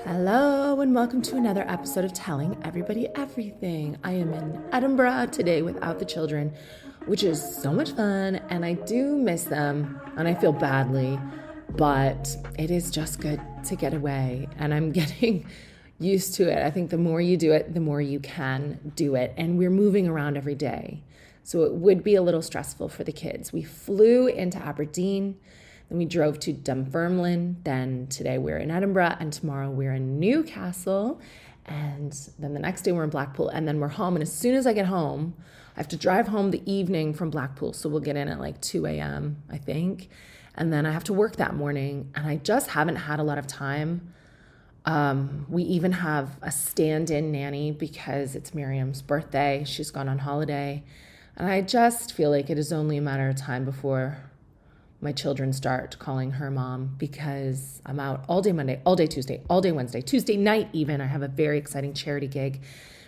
Hello and welcome to another episode of Telling Everybody Everything. I am in Edinburgh today without the children, which is so much fun, and I do miss them and I feel badly, but it is just good to get away and I'm getting used to it. I think the more you do it, the more you can do it, and we're moving around every day. So it would be a little stressful for the kids. We flew into Aberdeen. Then we drove to Dunfermline. Then today we're in Edinburgh, and tomorrow we're in Newcastle. And then the next day we're in Blackpool, and then we're home. And as soon as I get home, I have to drive home the evening from Blackpool. So we'll get in at like 2 a.m., I think. And then I have to work that morning, and I just haven't had a lot of time. We even have a stand-in nanny because it's Miriam's birthday. She's gone on holiday. And I just feel like it is only a matter of time before my children start calling her mom, because I'm out all day Monday, all day Tuesday, all day Wednesday, Tuesday night even. I have a very exciting charity gig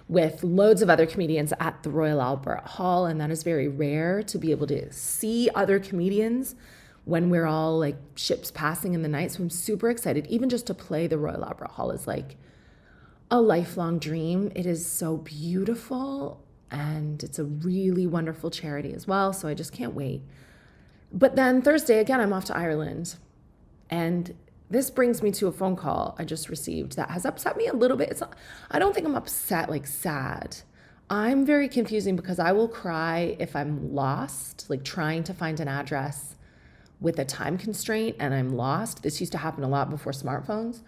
with loads of other comedians at the Royal Albert Hall, and that is very rare to be able to see other comedians when we're all like ships passing in the night. So I'm super excited. Even just to play the Royal Albert Hall is like a lifelong dream. It is so beautiful, and it's a really wonderful charity as well. So I just can't wait. But then Thursday, again, I'm off to Ireland. And this brings me to a phone call I just received that has upset me a little bit. I don't think I'm upset, like sad. I'm very confusing because I will cry if I'm lost, like trying to find an address with a time constraint and I'm lost. This used to happen a lot before smartphones.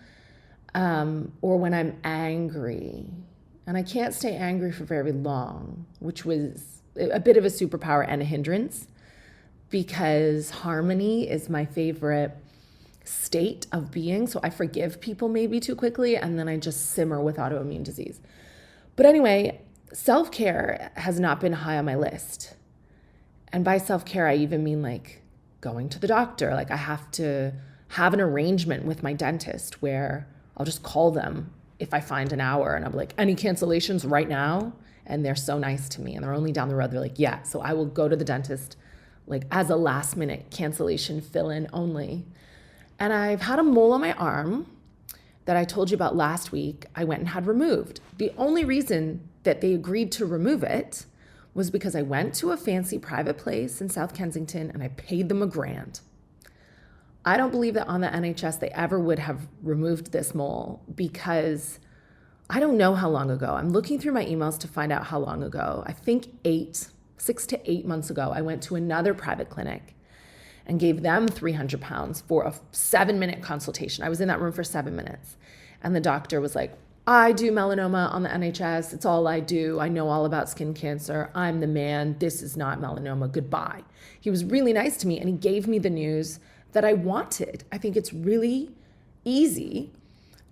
Or when I'm angry. And I can't stay angry for very long, which was a bit of a superpower and a hindrance, because harmony is my favorite state of being. So I forgive people maybe too quickly, and then I just simmer with autoimmune disease. But anyway, self-care has not been high on my list. And by self-care, I even mean like going to the doctor. Like I have to have an arrangement with my dentist where I'll just call them if I find an hour and I'm like, any cancellations right now? And they're so nice to me and they're only down the road. They're like, yeah. So I will go to the dentist like as a last minute cancellation fill-in only. And I've had a mole on my arm that I told you about last week. I went and had removed. The only reason that they agreed to remove it was because I went to a fancy private place in South Kensington and I paid them $1,000. I don't believe that on the NHS they ever would have removed this mole, because I don't know how long ago. I'm looking through my emails to find out how long ago. I think 6 to 8 months ago, I went to another private clinic and gave them £300 for a 7-minute consultation. I was in that room for 7 minutes. And the doctor was like, I do melanoma on the NHS. It's all I do. I know all about skin cancer. I'm the man. This is not melanoma. Goodbye. He was really nice to me, and he gave me the news that I wanted. I think it's really easy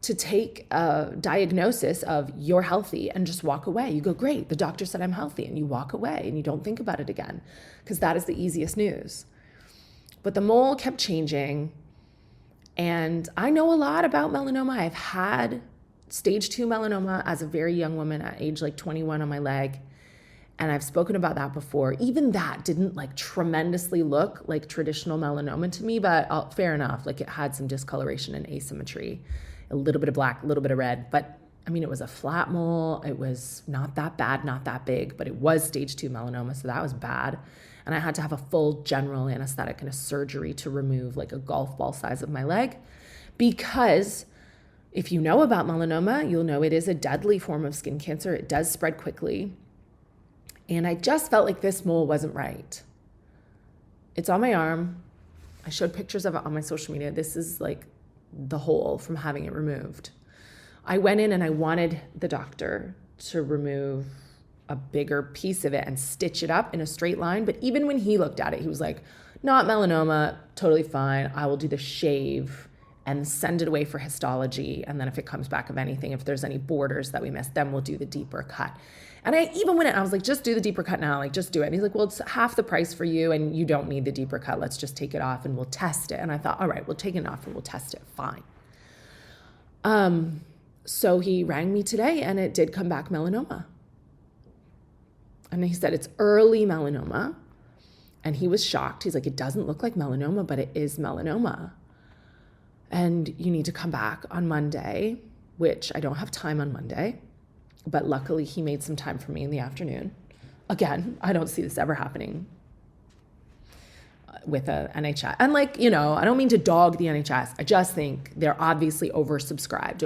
to take a diagnosis of you're healthy and just walk away. You go, great, the doctor said I'm healthy, and you walk away and you don't think about it again, because that is the easiest news. But the mole kept changing, and I know a lot about melanoma. I've had stage 2 melanoma as a very young woman at age like 21 on my leg. And I've spoken about that before. Even that didn't like tremendously look like traditional melanoma to me, but fair enough. Like it had some discoloration and asymmetry, a little bit of black, a little bit of red. But I mean, it was a flat mole. It was not that bad, not that big, but it was stage 2 melanoma. So that was bad. And I had to have a full general anesthetic and a surgery to remove like a golf ball size of my leg, because if you know about melanoma, you'll know it is a deadly form of skin cancer. It does spread quickly. And I just felt like this mole wasn't right. It's on my arm. I showed pictures of it on my social media. This is like the hole from having it removed. I went in and I wanted the doctor to remove a bigger piece of it and stitch it up in a straight line. But even when he looked at it, he was like, not melanoma, totally fine. I will do the shave and send it away for histology. And then if it comes back of anything, if there's any borders that we missed, then we'll do the deeper cut. And I even went in, I was like, just do the deeper cut now, like just do it. And he's like, well, it's half the price for you and you don't need the deeper cut. Let's just take it off and we'll test it. And I thought, all right, we'll take it off and we'll test it. Fine. So he rang me today and it did come back melanoma. And he said, it's early melanoma. And he was shocked. He's like, it doesn't look like melanoma, but it is melanoma. and you need to come back on Monday, which I don't have time on Monday, but luckily he made some time for me in the afternoon. Again, I don't see this ever happening with a NHS. And like, I don't mean to dog the NHS. I just think they're obviously oversubscribed,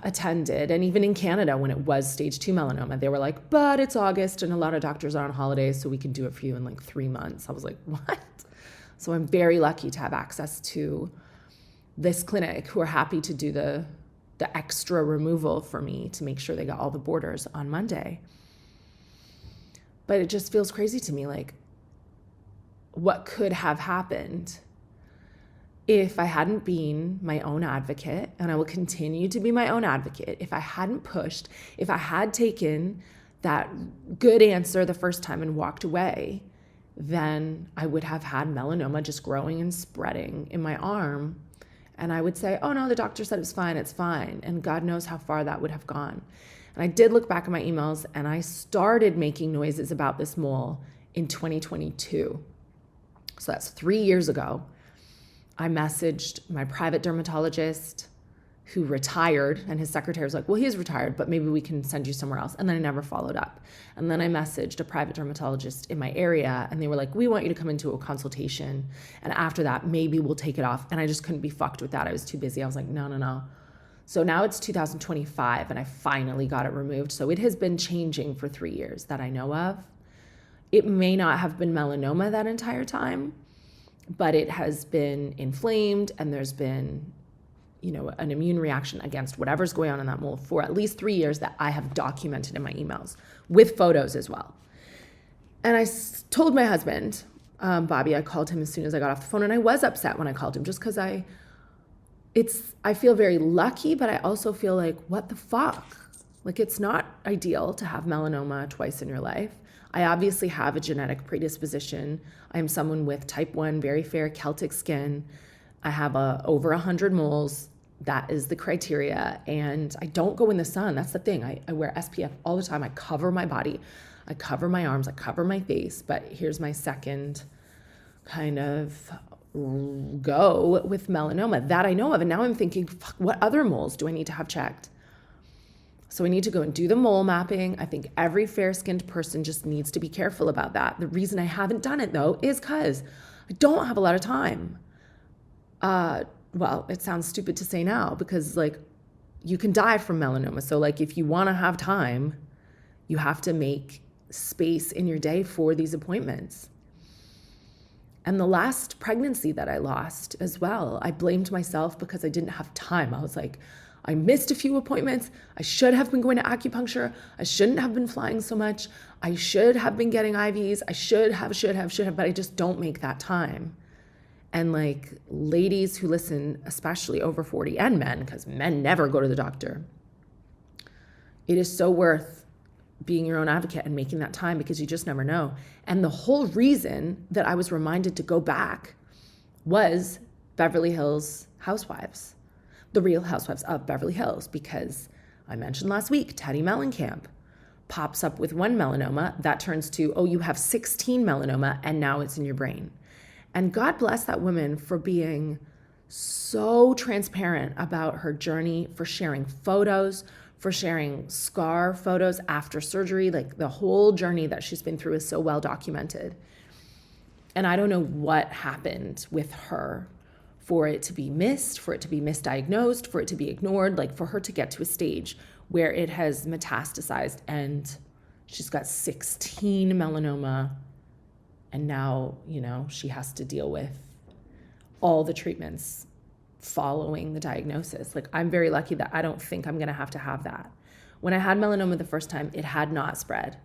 attended. And even in Canada, when it was stage 2 melanoma, they were like, but it's August and a lot of doctors are on holidays, so we can do it for you in like 3 months. I was like, what? So I'm very lucky to have access to this clinic who are happy to do the extra removal for me to make sure they got all the borders on Monday. But it just feels crazy to me, like what could have happened if I hadn't been my own advocate, and I will continue to be my own advocate, if I hadn't pushed, if I had taken that good answer the first time and walked away, then I would have had melanoma just growing and spreading in my arm. And I would say, oh no, the doctor said it's fine. And God knows how far that would have gone. And I did look back at my emails, and I started making noises about this mole in 2022. So that's 3 years ago. I messaged my private dermatologist who retired, and his secretary was like, well, he's retired, but maybe we can send you somewhere else. And then I never followed up. And then I messaged a private dermatologist in my area, and they were like, we want you to come into a consultation. And after that, maybe we'll take it off. And I just couldn't be fucked with that. I was too busy. I was like, no. So now it's 2025, and I finally got it removed. So it has been changing for 3 years that I know of. It may not have been melanoma that entire time, but it has been inflamed, and there's been an immune reaction against whatever's going on in that mole for at least 3 years that I have documented in my emails with photos as well. And I told my husband, Bobby, I called him as soon as I got off the phone, and I was upset when I called him just because I feel very lucky, but I also feel like, what the fuck? Like, it's not ideal to have melanoma twice in your life. I obviously have a genetic predisposition. I am someone with type 1, very fair Celtic skin. I have over 100 moles. That is the criteria. And I don't go in the sun. That's the thing. I wear SPF all the time. I cover my body. I cover my arms. I cover my face. But here's my second kind of go with melanoma that I know of. And now I'm thinking, fuck, what other moles do I need to have checked? So I need to go and do the mole mapping. I think every fair-skinned person just needs to be careful about that. The reason I haven't done it, though, is because I don't have a lot of time. Well, it sounds stupid to say now because, like, you can die from melanoma. So, like, if you want to have time, you have to make space in your day for these appointments. And the last pregnancy that I lost as well, I blamed myself because I didn't have time. I was like, I missed a few appointments. I should have been going to acupuncture. I shouldn't have been flying so much. I should have been getting IVs. I should have, but I just don't make that time. And like, ladies who listen, especially over 40, and men, because men never go to the doctor, it is so worth being your own advocate and making that time because you just never know. And the whole reason that I was reminded to go back was Beverly Hills Housewives, the Real Housewives of Beverly Hills, because I mentioned last week, Teddy Mellencamp pops up with one melanoma that turns to, oh, you have 16 melanoma and now it's in your brain. And God bless that woman for being so transparent about her journey, for sharing photos, for sharing scar photos after surgery. Like, the whole journey that she's been through is so well documented. And I don't know what happened with her for it to be missed, for it to be misdiagnosed, for it to be ignored, like for her to get to a stage where it has metastasized and she's got 16 melanoma. And now, she has to deal with all the treatments following the diagnosis. Like, I'm very lucky that I don't think I'm going to have that. When I had melanoma the first time, it had not spread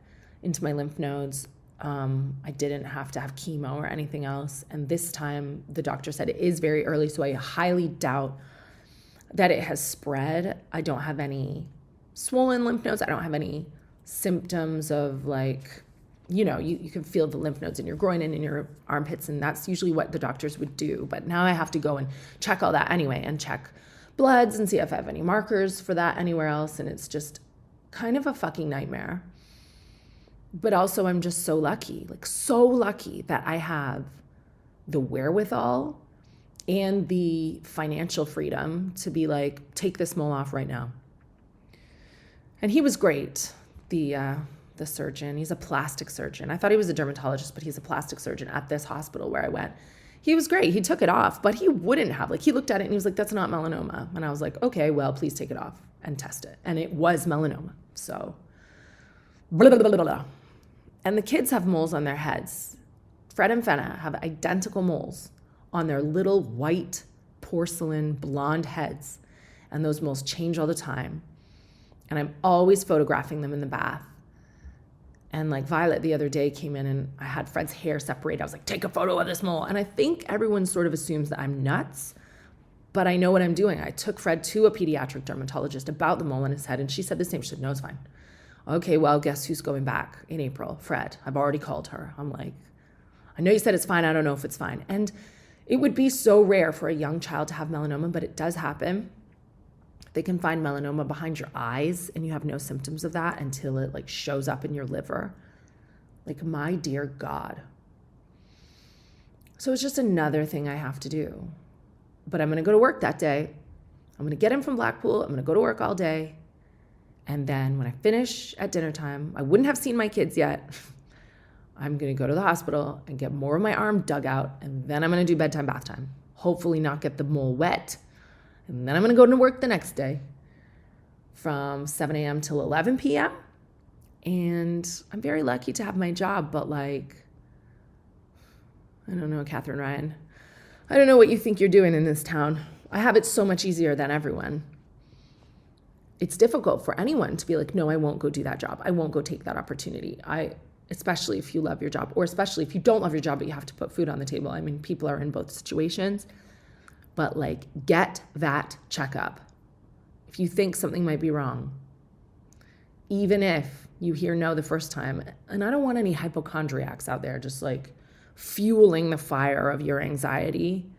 into my lymph nodes. I didn't have to have chemo or anything else. And this time the doctor said it is very early, so I highly doubt that it has spread. I don't have any swollen lymph nodes. I don't have any symptoms of like, you can feel the lymph nodes in your groin and in your armpits, and that's usually what the doctors would do. But now I have to go and check all that anyway and check bloods and see if I have any markers for that anywhere else. And it's just kind of a fucking nightmare. But also I'm just so lucky that I have the wherewithal and the financial freedom to be like, take this mole off right now. And he was great, the surgeon. He's a plastic surgeon. I thought he was a dermatologist, but he's a plastic surgeon at this hospital where I went. He was great. He took it off, but he wouldn't have. Like, he looked at it and he was like, that's not melanoma. And I was like, okay, well, please take it off and test it. And it was melanoma. So, blah, blah, blah, blah, blah. And the kids have moles on their heads. Fred and Fenna have identical moles on their little white porcelain blonde heads. And those moles change all the time. And I'm always photographing them in the bath. And like Violet the other day came in and I had Fred's hair separated. I was like, take a photo of this mole. And I think everyone sort of assumes that I'm nuts, but I know what I'm doing. I took Fred to a pediatric dermatologist about the mole on his head, and she said the same. She said, no, it's fine. Okay, well, guess who's going back in April? Fred. I've already called her. I'm like, I know you said it's fine. I don't know if it's fine. And it would be so rare for a young child to have melanoma, but it does happen. They can find melanoma behind your eyes and you have no symptoms of that until it like shows up in your liver. Like, my dear God. So it's just another thing I have to do. But I'm going to go to work that day. I'm going to get him from Blackpool. I'm going to go to work all day. And then when I finish at dinner time, I wouldn't have seen my kids yet. I'm going to go to the hospital and get more of my arm dug out. And then I'm going to do bedtime, bath time. Hopefully not get the mole wet. And then I'm going to go to work the next day from 7 a.m. till 11 p.m. And I'm very lucky to have my job, but like, I don't know, Katherine Ryan. I don't know what you think you're doing in this town. I have it so much easier than everyone. It's difficult for anyone to be like, no, I won't go do that job. I won't go take that opportunity. Especially if you love your job, or especially if you don't love your job, but you have to put food on the table. I mean, people are in both situations. But like, get that checkup. If you think something might be wrong, even if you hear no the first time, and I don't want any hypochondriacs out there just like fueling the fire of your anxiety,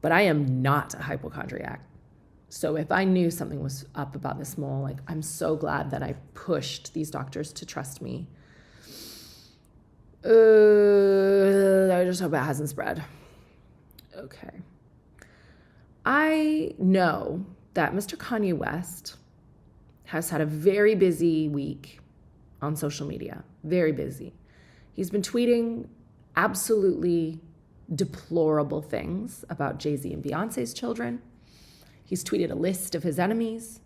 but I am not a hypochondriac. So if I knew something was up about this mole, like, I'm so glad that I pushed these doctors to trust me. I just hope it hasn't spread. Okay. I know that Mr. Kanye West has had a very busy week on social media, very busy. He's been tweeting absolutely deplorable things about Jay-Z and Beyonce's children. He's tweeted a list of his enemies.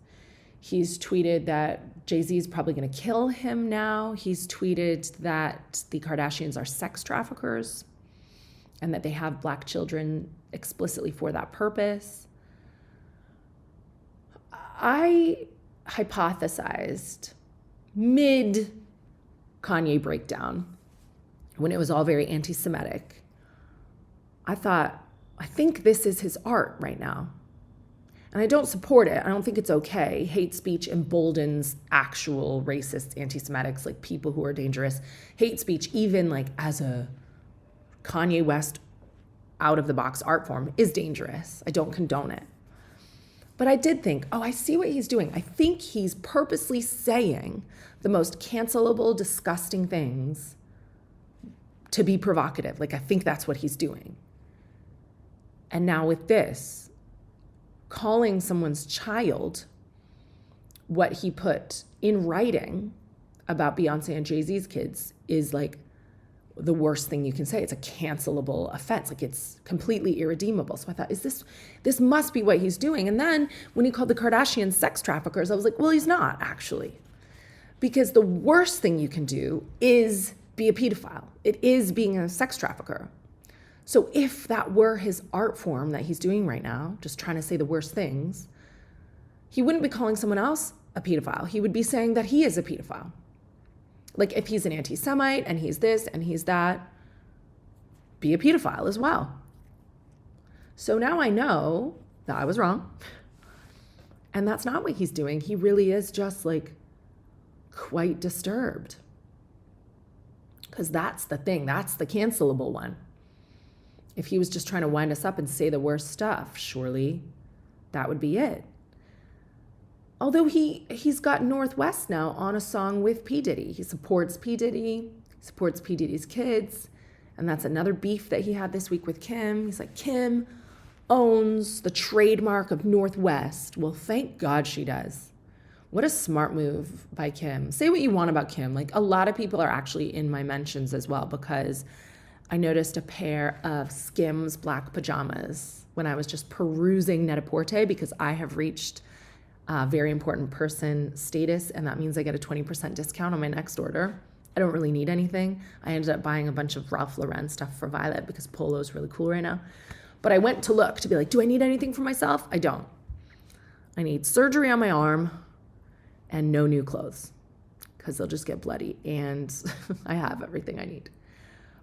He's tweeted that Jay-Z is probably going to kill him now. He's tweeted that the Kardashians are sex traffickers and that they have black children explicitly for that purpose. I hypothesized mid-Kanye breakdown, when it was all very anti-Semitic. I thought, I think this is his art right now. And I don't support it. I don't think it's okay. Hate speech emboldens actual racist anti-Semitics, like people who are dangerous. Hate speech, even like as a Kanye West out-of-the-box art form, is dangerous. I don't condone it. But I did think, oh, I see what he's doing. I think he's purposely saying the most cancelable, disgusting things to be provocative. Like, I think that's what he's doing. And now with this, calling someone's child what he put in writing about Beyonce and Jay-Z's kids is like the worst thing you can say. It's a cancelable offense. Like, it's completely irredeemable. So I thought, this must be what he's doing. And then when he called the Kardashians sex traffickers, I was like, well, he's not actually. Because the worst thing you can do is be a pedophile. It is being a sex trafficker. So if that were his art form that he's doing right now, just trying to say the worst things, he wouldn't be calling someone else a pedophile. He would be saying that he is a pedophile. Like, if he's an anti-Semite and he's this and he's that, be a pedophile as well. So now I know that I was wrong. And that's not what he's doing. He really is just like quite disturbed. Because that's the thing. That's the cancelable one. If he was just trying to wind us up and say the worst stuff, surely that would be it. Although he's got Northwest now on a song with P. Diddy. He supports P. Diddy, he supports P. Diddy's kids, and that's another beef that he had this week with Kim. He's like, Kim, owns the trademark of Northwest. Well, thank God she does. What a smart move by Kim. Say what you want about Kim. Like, a lot of people are actually in my mentions as well, because I noticed a pair of Skims black pajamas when I was just perusing Net-a-Porter, because I have reached very important person status, and that means I get a 20% discount on my next order. I don't really need anything. I ended up buying a bunch of Ralph Lauren stuff for Violet because polo is really cool right now. But I went to look to be like, do I need anything for myself? I don't. I need surgery on my arm and no new clothes, because they'll just get bloody, and I have everything I need.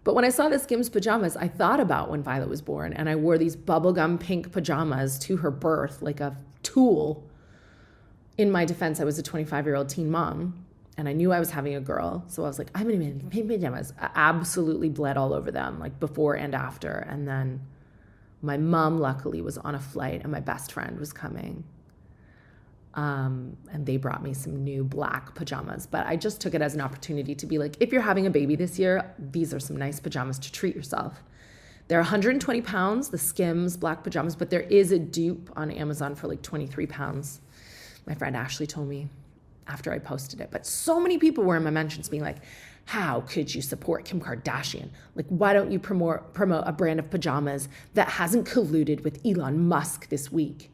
But when I saw the Skims pajamas, I thought about when Violet was born, and I wore these bubblegum pink pajamas to her birth like a tool. In my defense, I was a 25-year-old teen mom, and I knew I was having a girl, so I was like, I'm gonna be in pink pajamas. I absolutely bled all over them, like before and after. And then my mom luckily was on a flight, and my best friend was coming. And they brought me some new black pajamas. But I just took it as an opportunity to be like, if you're having a baby this year, these are some nice pajamas to treat yourself. They're 120 pounds, the Skims black pajamas, but there is a dupe on Amazon for like 23 pounds. My friend Ashley told me after I posted it. But so many people were in my mentions being like, how could you support Kim Kardashian? Like, why don't you promote a brand of pajamas that hasn't colluded with Elon Musk this week?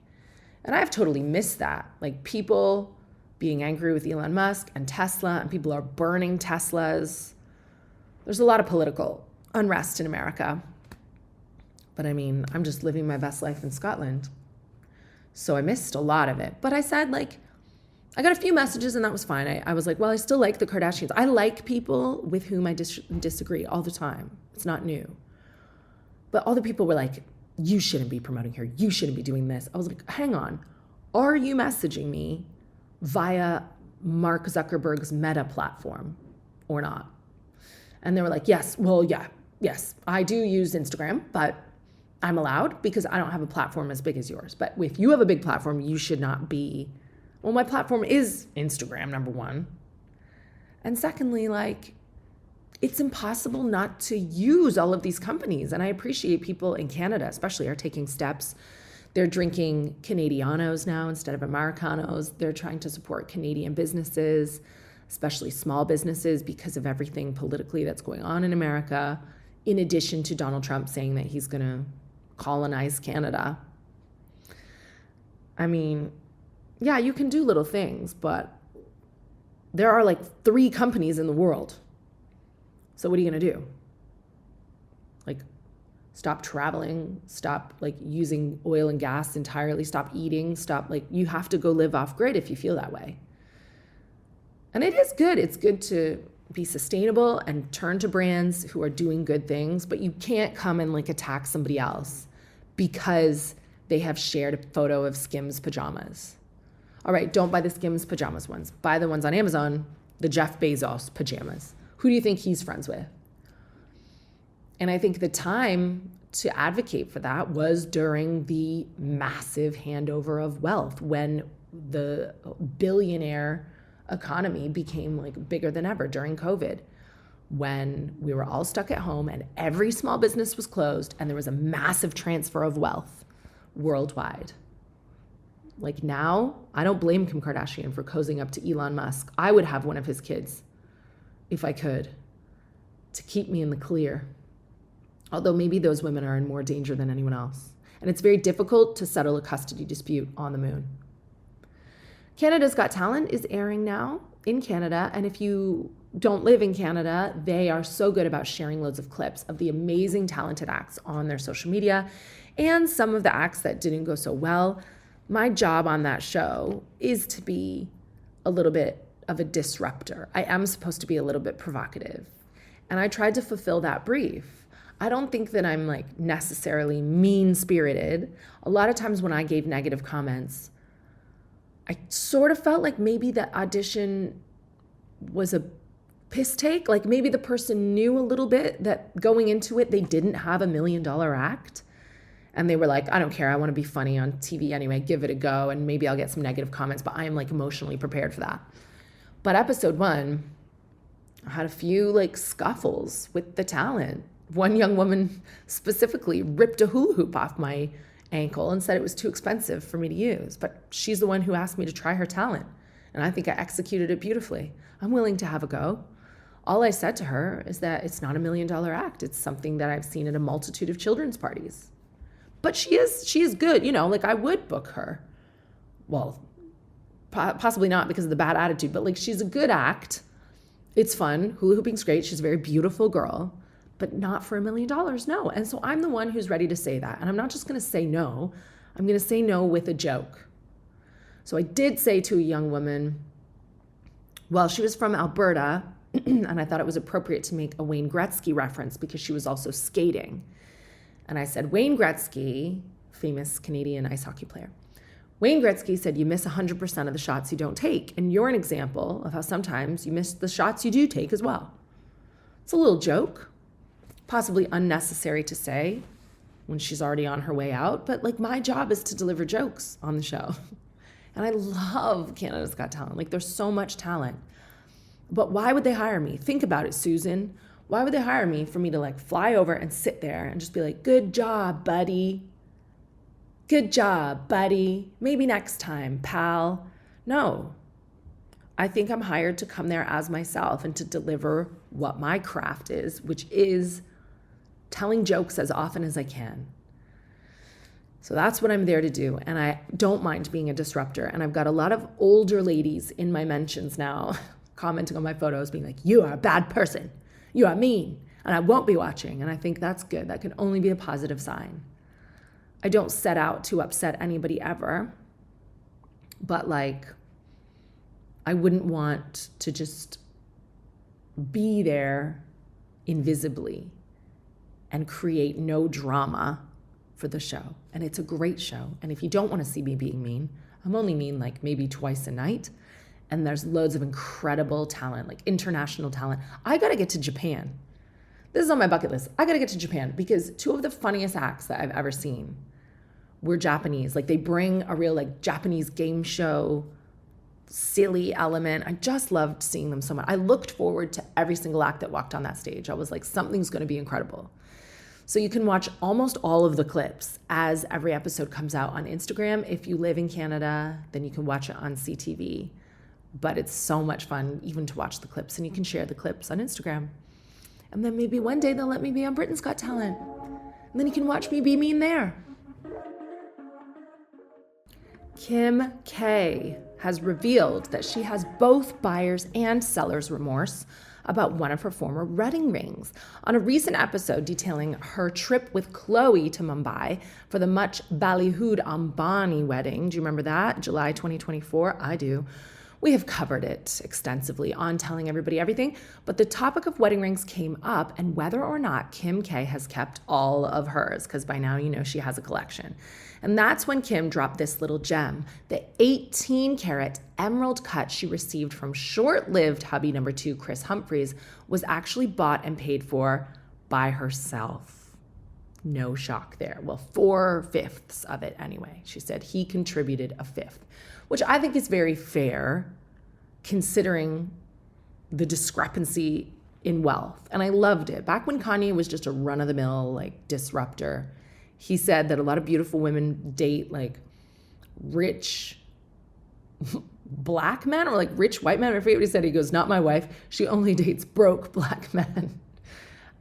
And I've totally missed that. Like, people being angry with Elon Musk and Tesla, and people are burning Teslas. There's a lot of political unrest in America. But I mean, I'm just living my best life in Scotland. So I missed a lot of it. But I said, like, I got a few messages and that was fine. I was like, well, I still like the Kardashians. I like people with whom I disagree all the time. It's not new. But all the people were like, you shouldn't be promoting her. You shouldn't be doing this. I was like, hang on. Are you messaging me via Mark Zuckerberg's Meta platform or not? And they were like, yes, well, yeah, yes. I do use Instagram, but I'm allowed because I don't have a platform as big as yours. But if you have a big platform, you should not be. Well, my platform is Instagram, number one. And secondly, like, it's impossible not to use all of these companies. And I appreciate people in Canada, especially, are taking steps. They're drinking Canadianos now instead of Americanos. They're trying to support Canadian businesses, especially small businesses, because of everything politically that's going on in America, in addition to Donald Trump saying that he's going to colonize Canada. I mean, yeah, you can do little things, but there are like 3 companies in the world. So what are you going to do? Like, stop traveling, stop like using oil and gas entirely, stop eating, stop, like, you have to go live off grid if you feel that way. And it is good. It's good to be sustainable and turn to brands who are doing good things, but you can't come and like attack somebody else because they have shared a photo of Skims pajamas. All right, don't buy the Skims pajamas ones. Buy the ones on Amazon, the Jeff Bezos pajamas. Who do you think he's friends with? And I think the time to advocate for that was during the massive handover of wealth, when the billionaire economy became like bigger than ever during COVID, when we were all stuck at home and every small business was closed and there was a massive transfer of wealth worldwide. Like, now, I don't blame Kim Kardashian for cozying up to Elon Musk. I would have one of his kids if I could, to keep me in the clear. Although maybe those women are in more danger than anyone else. And it's very difficult to settle a custody dispute on the moon. Canada's Got Talent is airing now in Canada. And if you don't live in Canada, they are so good about sharing loads of clips of the amazing talented acts on their social media and some of the acts that didn't go so well. My job on that show is to be a little bit of a disruptor. I am supposed to be a little bit provocative. And I tried to fulfill that brief. I don't think that I'm like necessarily mean-spirited. A lot of times when I gave negative comments, I sort of felt like maybe the audition was a piss take. Like, maybe the person knew a little bit that going into it, they didn't have $1 million act. And they were like, I don't care. I want to be funny on TV anyway. Give it a go. And maybe I'll get some negative comments, but I am like emotionally prepared for that. But episode 1, I had a few like scuffles with the talent. One young woman specifically ripped a hula hoop off my ankle and said it was too expensive for me to use. But she's the one who asked me to try her talent. And I think I executed it beautifully. I'm willing to have a go. All I said to her is that it's not $1 million act. It's something that I've seen at a multitude of children's parties. But she is good, like I would book her. Well, possibly not because of the bad attitude, but like she's a good act. It's fun. Hula hooping's great. She's a very beautiful girl, but not for $1 million, no. And so I'm the one who's ready to say that. And I'm not just going to say no. I'm going to say no with a joke. So I did say to a young woman, well, she was from Alberta, and I thought it was appropriate to make a Wayne Gretzky reference because she was also skating. And I said, Wayne Gretzky, famous Canadian ice hockey player, Wayne Gretzky said you miss 100% of the shots you don't take. And you're an example of how sometimes you miss the shots you do take as well. It's a little joke, possibly unnecessary to say when she's already on her way out, but like my job is to deliver jokes on the show. And I love Canada's Got Talent. Like there's so much talent. But why would they hire me? Think about it, Susan. Why would they hire me for me to like fly over and sit there and just be like, good job, buddy. Good job, buddy. Maybe next time, pal. No. I think I'm hired to come there as myself and to deliver what my craft is, which is telling jokes as often as I can. So that's what I'm there to do. And I don't mind being a disruptor. And I've got a lot of older ladies in my mentions now commenting on my photos being like, you are a bad person. You are mean. And I won't be watching. And I think that's good. That can only be a positive sign. I don't set out to upset anybody ever. But like, I wouldn't want to just be there invisibly and create no drama for the show. And it's a great show. And if you don't want to see me being mean, I'm only mean like maybe twice a night. And there's loads of incredible talent, like international talent. I got to get to Japan. This is on my bucket list. I got to get to Japan because two of the funniest acts that I've ever seen were Japanese. Like they bring a real like Japanese game show, silly element. I just loved seeing them so much. I looked forward to every single act that walked on that stage. I was like, something's going to be incredible. So you can watch almost all of the clips as every episode comes out on Instagram. If you live in Canada, then you can watch it on CTV. But it's so much fun even to watch the clips, and you can share the clips on Instagram. And then maybe one day they'll let me be on Britain's Got Talent. And then you can watch me be mean there. Kim K has revealed that she has both buyer's and seller's remorse about one of her former wedding rings. On a recent episode detailing her trip with Khloe to Mumbai for the much ballyhooed Ambani wedding, do you remember that? July 2024? I do. We have covered it extensively on Telling Everybody Everything, but the topic of wedding rings came up and whether or not Kim K has kept all of hers, because by now you know she has a collection. And that's when Kim dropped this little gem. The 18-karat emerald cut she received from short-lived hubby number 2, Kris Humphries, was actually bought and paid for by herself. No shock there. Well, 4/5 of it anyway. She said he contributed a fifth, which I think is very fair considering the discrepancy in wealth. And I loved it. Back when Kanye was just a run-of-the-mill like disruptor, he said that a lot of beautiful women date like rich black men or like rich white men. I forget what he said. He goes, not my wife. She only dates broke black men.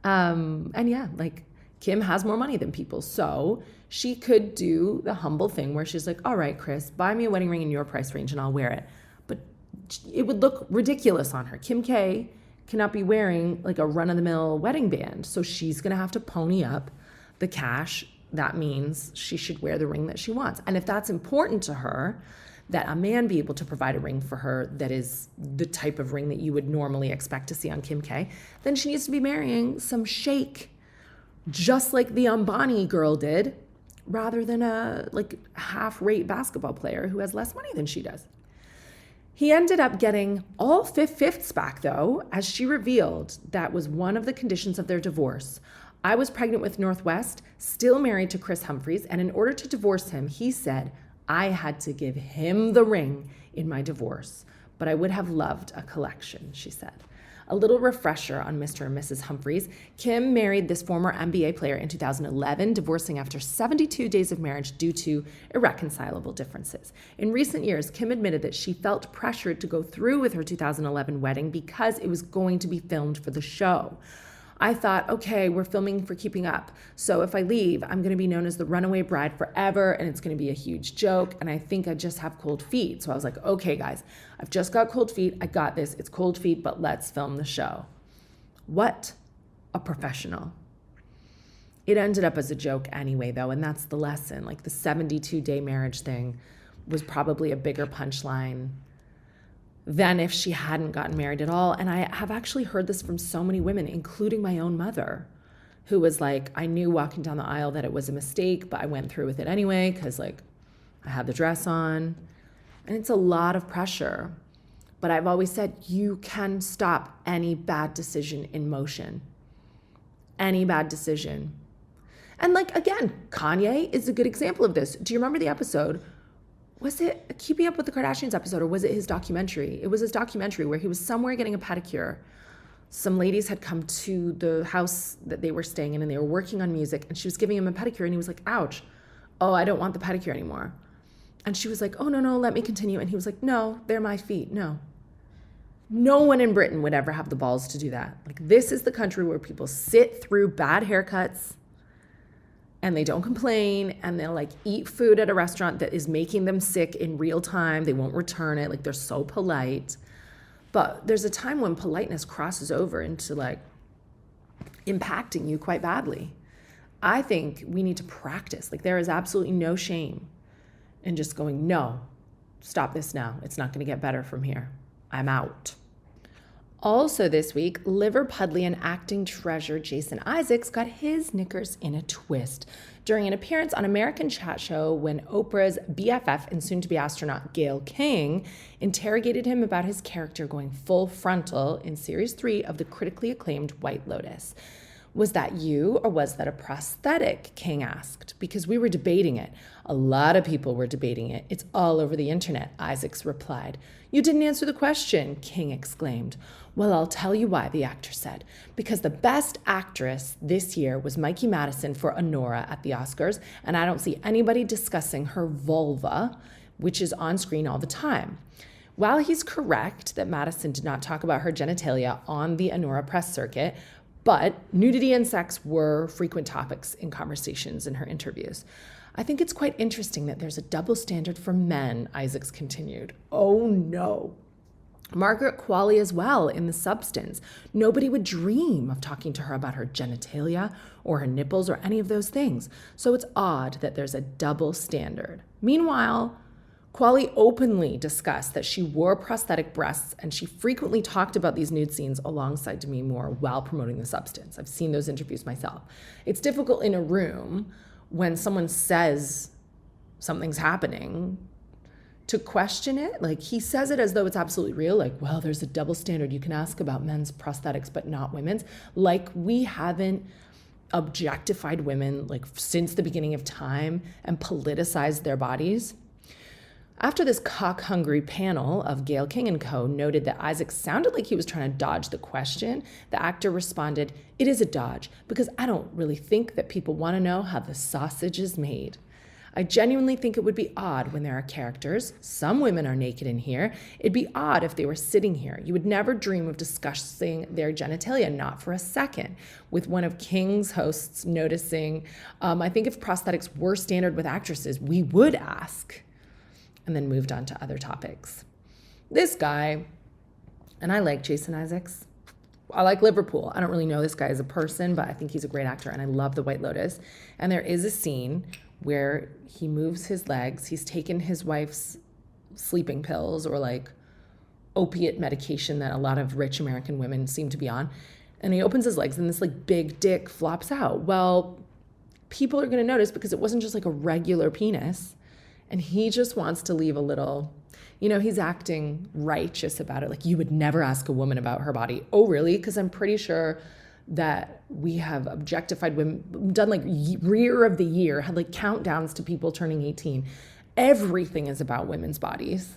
And yeah, like Kim has more money than people. So she could do the humble thing where she's like, all right, Kris, buy me a wedding ring in your price range and I'll wear it. But it would look ridiculous on her. Kim K cannot be wearing like a run-of-the-mill wedding band. So she's going to have to pony up the cash. That means she should wear the ring that she wants. And if that's important to her, that a man be able to provide a ring for her that is the type of ring that you would normally expect to see on Kim K, then she needs to be marrying some sheikh, just like the Ambani girl did, rather than a like half-rate basketball player who has less money than she does. He ended up getting all fifths back, though, as she revealed that was one of the conditions of their divorce. I was pregnant with Northwest, still married to Kris Humphries, and in order to divorce him, he said, I had to give him the ring in my divorce, but I would have loved a collection, she said. A little refresher on Mr. and Mrs. Humphries. Kim married this former NBA player in 2011, divorcing after 72 days of marriage due to irreconcilable differences. In recent years, Kim admitted that she felt pressured to go through with her 2011 wedding because it was going to be filmed for the show. I thought, okay, we're filming for Keeping Up. So if I leave, I'm going to be known as the runaway bride forever, and it's going to be a huge joke. And I think I just have cold feet. So I was like, okay, guys, I've just got cold feet. I got this. It's cold feet, but let's film the show. What a professional. It ended up as a joke anyway, though, and that's the lesson. Like the 72-day marriage thing was probably a bigger punchline than if she hadn't gotten married at all. And I have actually heard this from so many women, including my own mother, who was like, I knew walking down the aisle that it was a mistake, but I went through with it anyway because like I had the dress on. And it's a lot of pressure. But I've always said you can stop any bad decision in motion. Any bad decision. And like, again, Kanye is a good example of this. Do you remember the episode? Was it Keeping Up with the Kardashians episode, or was it his documentary? It was his documentary where he was somewhere getting a pedicure. Some ladies had come to the house that they were staying in and they were working on music, and she was giving him a pedicure and he was like, ouch. Oh, I don't want the pedicure anymore. And she was like, oh, no, let me continue. And he was like, no, they're my feet. No. No one in Britain would ever have the balls to do that. Like, this is the country where people sit through bad haircuts and they don't complain, and they'll like eat food at a restaurant that is making them sick in real time. They won't return it. Like, they're so polite. But there's a time when politeness crosses over into like impacting you quite badly. I think we need to practice. Like, there is absolutely no shame in just going, no, stop this now. It's not going to get better from here. I'm out. Also this week, Liverpudlian acting treasure Jason Isaacs got his knickers in a twist during an appearance on American Chat Show when Oprah's BFF and soon-to-be astronaut Gayle King interrogated him about his character going full frontal in Series 3 of the critically acclaimed White Lotus. Was that you, or was that a prosthetic? King asked, because we were debating it. A lot of people were debating it. It's all over the internet, Isaacs replied. You didn't answer the question, King exclaimed. Well, I'll tell you why, the actor said. Because the best actress this year was Mikey Madison for Honora at the Oscars, and I don't see anybody discussing her vulva, which is on screen all the time. While he's correct that Madison did not talk about her genitalia on the Honora press circuit, but nudity and sex were frequent topics in conversations in her interviews. I think it's quite interesting that there's a double standard for men, Isaacs continued. Oh no. Margaret Qualley as well in The Substance. Nobody would dream of talking to her about her genitalia or her nipples or any of those things. So it's odd that there's a double standard. Meanwhile, Qualley openly discussed that she wore prosthetic breasts, and she frequently talked about these nude scenes alongside Demi Moore while promoting The Substance. I've seen those interviews myself. It's difficult in a room when someone says something's happening to question it. Like, he says it as though it's absolutely real. Like, well, there's a double standard. You can ask about men's prosthetics, but not women's. Like, we haven't objectified women like since the beginning of time and politicized their bodies. After this cock-hungry panel of Gayle King and co. noted that Isaac sounded like he was trying to dodge the question, the actor responded, "It is a dodge, because I don't really think that people want to know how the sausage is made. I genuinely think it would be odd when there are characters. Some women are naked in here. It'd be odd if they were sitting here. You would never dream of discussing their genitalia, not for a second." With one of King's hosts noticing, I think if prosthetics were standard with actresses, we would ask. And then moved on to other topics. This guy, and I like Jason Isaacs. I like Liverpool. I don't really know this guy as a person, but I think he's a great actor, and I love The White Lotus. And there is a scene where he moves his legs. He's taken his wife's sleeping pills or like opiate medication that a lot of rich American women seem to be on. And he opens his legs and this like big dick flops out. Well, people are going to notice because it wasn't just like a regular penis. And he just wants to leave a little, he's acting righteous about it. Like, you would never ask a woman about her body. Oh, really? Because I'm pretty sure that we have objectified women, done like rear of the year, had like countdowns to people turning 18. Everything is about women's bodies.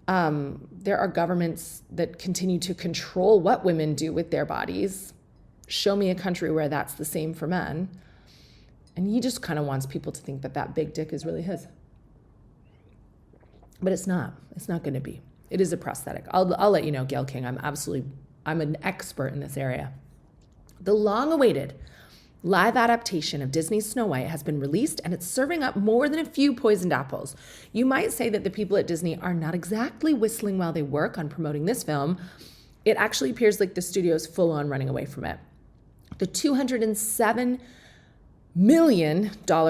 There are governments that continue to control what women do with their bodies. Show me a country where that's the same for men. And he just kind of wants people to think that that big dick is really his. But it's not. It's not going to be. It is a prosthetic. I'll let you know, Gayle King. I'm an expert in this area. The long-awaited live adaptation of Disney's Snow White has been released, and it's serving up more than a few poisoned apples. You might say that the people at Disney are not exactly whistling while they work on promoting this film. It actually appears like the studio's full-on running away from it. The $207 million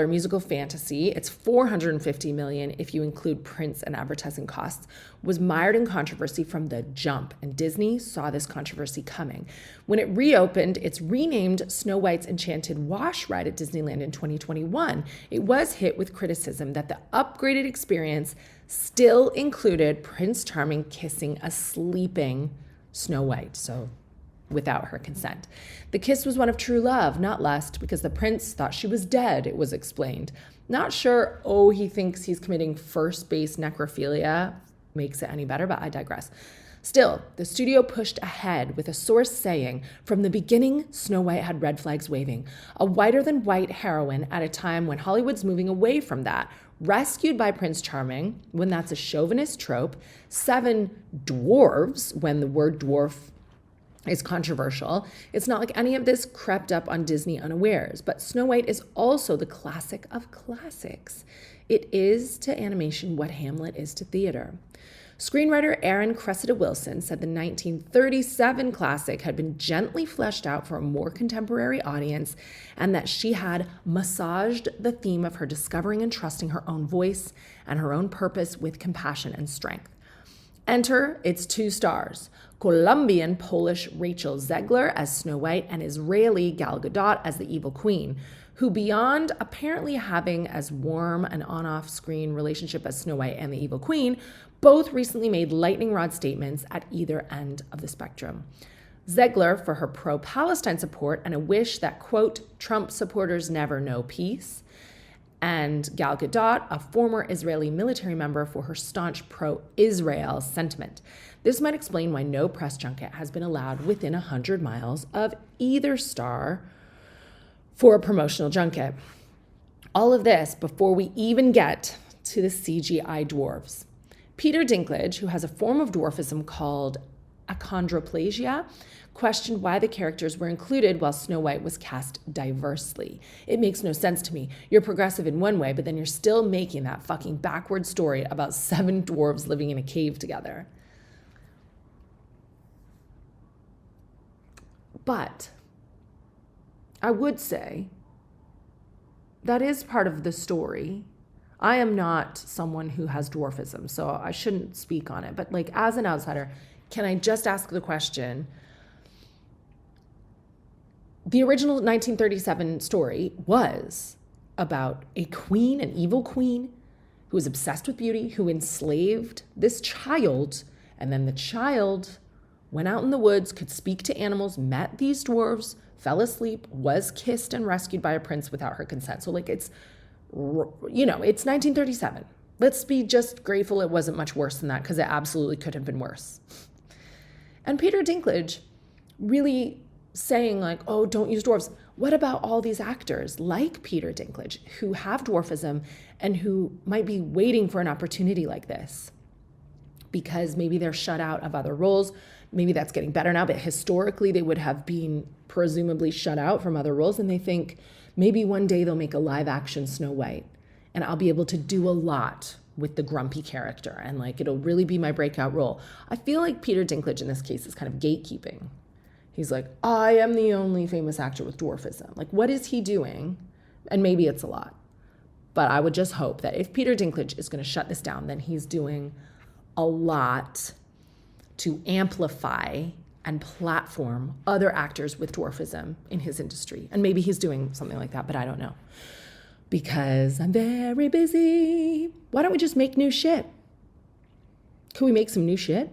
musical fantasy, it's $450 million if you include prints and advertising costs, was mired in controversy from the jump, and Disney saw this controversy coming. When it reopened its renamed Snow White's Enchanted Wash ride at Disneyland in 2021, it was hit with criticism that the upgraded experience still included Prince Charming kissing a sleeping Snow White, so without her consent. The kiss was one of true love, not lust, because the prince thought she was dead, it was explained. Not sure, he thinks he's committing first-base necrophilia makes it any better, but I digress. Still, the studio pushed ahead with a source saying, from the beginning, Snow White had red flags waving. A whiter-than-white heroine at a time when Hollywood's moving away from that, rescued by Prince Charming, when that's a chauvinist trope, 7 dwarves, when the word dwarf is controversial. It's not like any of this crept up on Disney unawares, but Snow White is also the classic of classics. It is to animation what Hamlet is to theater. Screenwriter Aaron Cressida Wilson said the 1937 classic had been gently fleshed out for a more contemporary audience, and that she had massaged the theme of her discovering and trusting her own voice and her own purpose with compassion and strength. Enter its 2 stars, Colombian-Polish Rachel Zegler as Snow White and Israeli Gal Gadot as the evil queen, who beyond apparently having as warm an on-off screen relationship as Snow White and the evil queen, both recently made lightning rod statements at either end of the spectrum. Zegler for her pro-Palestine support and a wish that, quote, Trump supporters never know peace, and Gal Gadot, a former Israeli military member, for her staunch pro-Israel sentiment. This might explain why no press junket has been allowed within 100 miles of either star for a promotional junket. All of this before we even get to the CGI dwarves. Peter Dinklage, who has a form of dwarfism called achondroplasia, questioned why the characters were included while Snow White was cast diversely. It makes no sense to me. You're progressive in one way, but then you're still making that fucking backward story about 7 dwarves living in a cave together. But I would say that is part of the story. I am not someone who has dwarfism, so I shouldn't speak on it. But like, as an outsider, can I just ask the question? The original 1937 story was about a queen, an evil queen, who was obsessed with beauty, who enslaved this child, and then the child went out in the woods, could speak to animals, met these dwarves, fell asleep, was kissed and rescued by a prince without her consent. So like, it's 1937. Let's be just grateful it wasn't much worse than that, because it absolutely could have been worse. And Peter Dinklage really saying like, oh, don't use dwarves. What about all these actors like Peter Dinklage who have dwarfism and who might be waiting for an opportunity like this because maybe they're shut out of other roles? Maybe that's getting better now, but historically they would have been presumably shut out from other roles, and they think maybe one day they'll make a live action Snow White and I'll be able to do a lot with the grumpy character and like it'll really be my breakout role. I feel like Peter Dinklage in this case is kind of gatekeeping. He's like, I am the only famous actor with dwarfism. Like, what is he doing? And maybe it's a lot. But I would just hope that if Peter Dinklage is going to shut this down, then he's doing a lot to amplify and platform other actors with dwarfism in his industry. And maybe he's doing something like that, but I don't know. Because I'm very busy. Why don't we just make new shit? Can we make some new shit?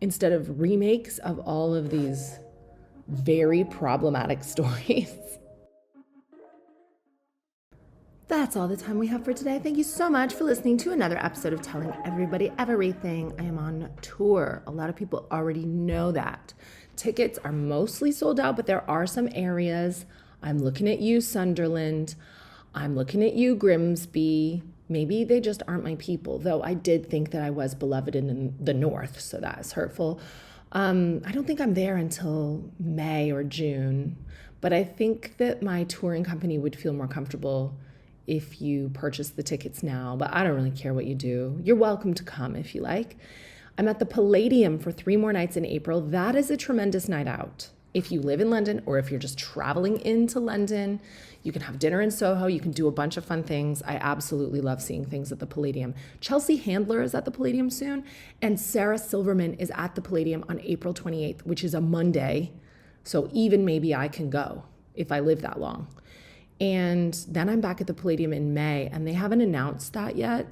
Instead of remakes of all of these very problematic stories. That's all the time we have for today. Thank you so much for listening to another episode of Telling Everybody Everything. I am on tour. A lot of people already know that. Tickets are mostly sold out, but there are some areas. I'm looking at you, Sunderland. I'm looking at you, Grimsby. Maybe they just aren't my people, though I did think that I was beloved in the north, so that is hurtful. I don't think I'm there until May or June, but I think that my touring company would feel more comfortable if you purchase the tickets now, but I don't really care what you do. You're welcome to come if you like. I'm at the Palladium for 3 more nights in April. That is a tremendous night out. If you live in London or if you're just traveling into London, you can have dinner in Soho. You can do a bunch of fun things. I absolutely love seeing things at the Palladium. Chelsea Handler is at the Palladium soon, and Sarah Silverman is at the Palladium on April 28th, which is a Monday. So even maybe I can go if I live that long. And then I'm back at the Palladium in May, and they haven't announced that yet.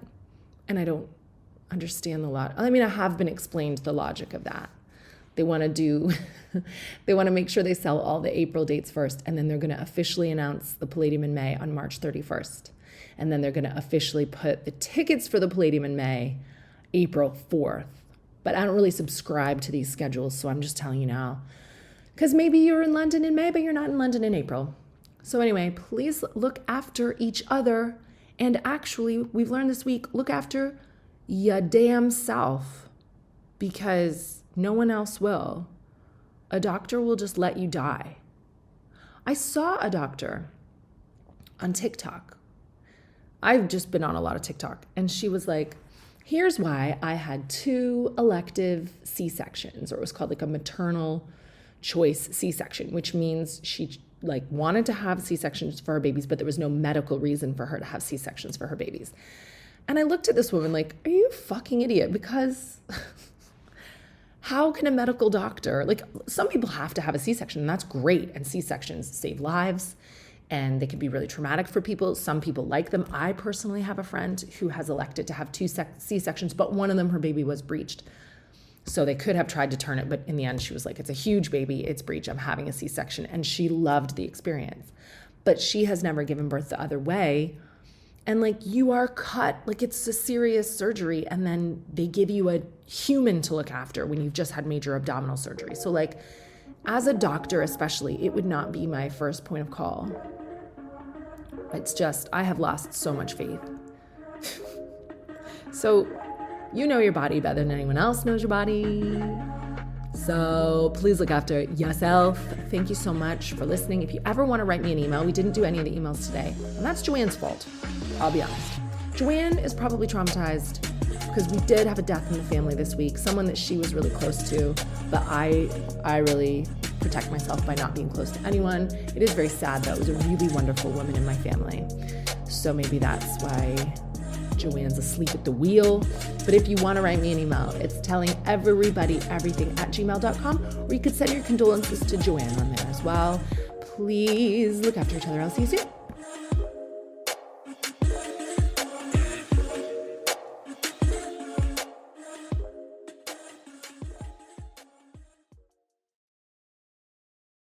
And I don't understand the lot. I mean, I have been explained the logic of that. They want to make sure they sell all the April dates first, and then they're going to officially announce the Palladium in May on March 31st. And then they're going to officially put the tickets for the Palladium in May, April 4th. But I don't really subscribe to these schedules, so I'm just telling you now. Because maybe you're in London in May, but you're not in London in April. So anyway, please look after each other. And actually, we've learned this week, look after ya damn self, because no one else will. A doctor will just let you die. I saw a doctor on TikTok. I've just been on a lot of TikTok, and she was like, here's why I had 2 elective C-sections, or it was called like a maternal choice C-section, which means she wanted to have C-sections for her babies, but there was no medical reason for her to have C-sections for her babies. And I looked at this woman like, are you a fucking idiot? Because how can a medical doctor, some people have to have a C-section, and that's great. And C-sections save lives, and they can be really traumatic for people. Some people like them. I personally have a friend who has elected to have 2 C-sections, but one of them, her baby was breached. So they could have tried to turn it, but in the end, she was like, it's a huge baby, it's breech, I'm having a C-section. And she loved the experience. But she has never given birth the other way. And you are cut, it's a serious surgery. And then they give you a human to look after when you've just had major abdominal surgery. So as a doctor especially, it would not be my first point of call. It's just, I have lost so much faith. So you know your body better than anyone else knows your body. So please look after yourself. Thank you so much for listening. If you ever want to write me an email, we didn't do any of the emails today, and that's Joanne's fault. I'll be honest. Joanne is probably traumatized because we did have a death in the family this week, someone that she was really close to, but I really protect myself by not being close to anyone. It is very sad, though. It was a really wonderful woman in my family. So maybe that's why Joanne's asleep at the wheel. But if you want to write me an email, it's tellingeverybodyeverything@gmail.com, or you could send your condolences to Joanne on there as well. Please look after each other. I'll see you soon.